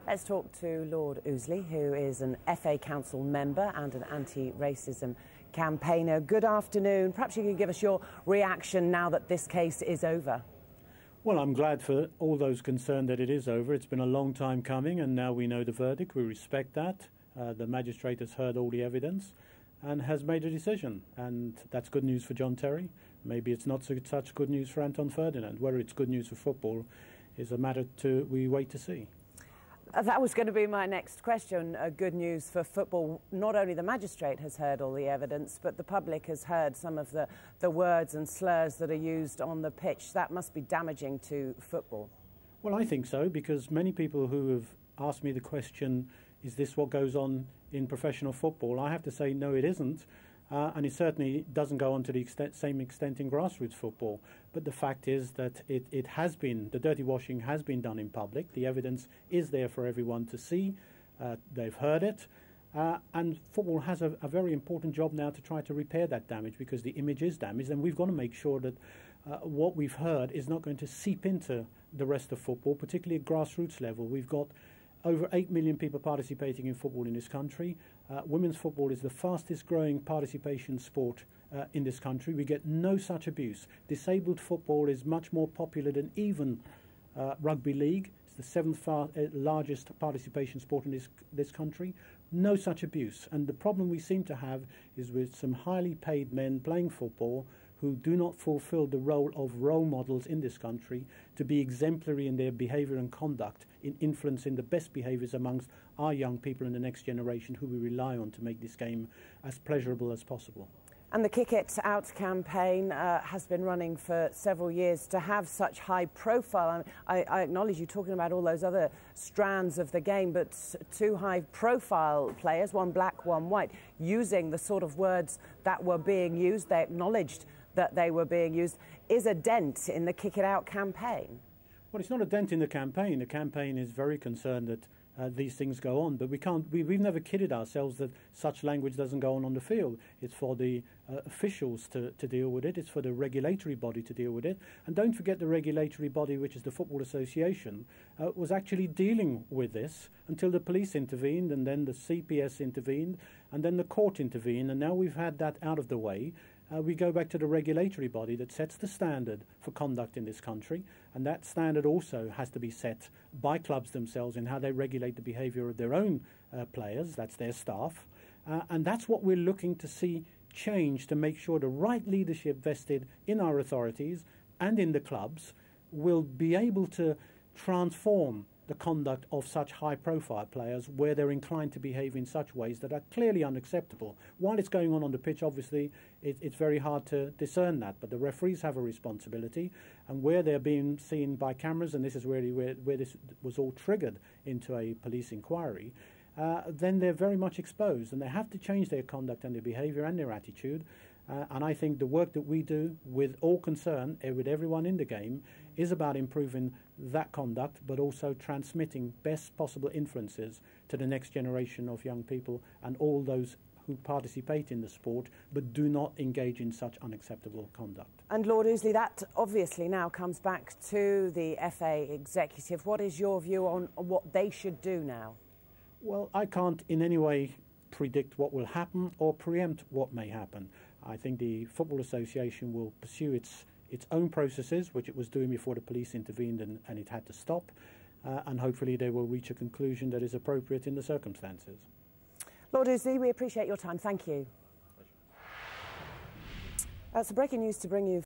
Let's talk to Lord Ouseley, who is an FA Council member and an anti-racism campaigner. Good afternoon. Perhaps you can give us your reaction now that this case is over. Well, I'm glad for all those concerned that it is over. It's been a long time coming, and now we know the verdict. We respect that. The magistrate has heard all the evidence and has made a decision, and that's good news for John Terry. Maybe it's not such good news for Anton Ferdinand. Whether it's good news for football is a matter we wait to see. That was going to be my next question. Good news for football. Not only the magistrate has heard all the evidence, but the public has heard some of the words and slurs that are used on the pitch. That must be damaging to football. Well, I think so, because many people who have asked me the question, is this what goes on in professional football? I have to say, no, it isn't. And it certainly doesn't go on to the same extent in grassroots football. But the fact is that it has been, the dirty washing has been done in public. The evidence is there for everyone to see. They've heard it. And football has a very important job now to try to repair that damage, because the image is damaged. And we've got to make sure that what we've heard is not going to seep into the rest of football, particularly at grassroots level. We've got over 8 million people participating in football in this country. Women's football is the fastest growing participation sport in this country. We get no such abuse. Disabled football is much more popular than even rugby league. It's the seventh largest participation sport in this country. No such abuse. And the problem we seem to have is with some highly paid men playing football who do not fulfill the role of role models in this country to be exemplary in their behaviour and conduct, in influencing the best behaviours amongst our young people in the next generation who we rely on to make this game as pleasurable as possible. And the Kick It Out campaign has been running for several years. To have such high profile, I acknowledge you talking about all those other strands of the game, but two high profile players, one black, one white, using the sort of words that were being used, they acknowledged that they were being used, is a dent in the Kick It Out campaign. Well, it's not a dent in the campaign. The campaign is very concerned that these things go on, but we've never kidded ourselves that such language doesn't go on the field. It's for the officials to deal with it. It's for the regulatory body to deal with it. And don't forget, the regulatory body, which is the Football Association, was actually dealing with this until the police intervened, and then the CPS intervened, and then the court intervened, and now we've had that out of the way. We go back to the regulatory body that sets the standard for conduct in this country, and that standard also has to be set by clubs themselves in how they regulate the behaviour of their own players, that's their staff, and that's what we're looking to see change, to make sure the right leadership vested in our authorities and in the clubs will be able to transform the conduct of such high-profile players where they're inclined to behave in such ways that are clearly unacceptable. While it's going on the pitch, obviously, it's very hard to discern that, but the referees have a responsibility, and where they're being seen by cameras, and this is really where this was all triggered into a police inquiry, then they're very much exposed, and they have to change their conduct and their behaviour and their attitude. And I think the work that we do with all concern, with everyone in the game, is about improving that conduct, but also transmitting best possible influences to the next generation of young people and all those who participate in the sport but do not engage in such unacceptable conduct. And Lord Ouseley, that obviously now comes back to the FA executive. What is your view on what they should do now? Well, I can't in any way predict what will happen or preempt what may happen. I think the Football Association will pursue its own processes, which it was doing before the police intervened and it had to stop, and hopefully they will reach a conclusion that is appropriate in the circumstances. Lord Ouseley, we appreciate your time. Thank you. Some breaking news to bring you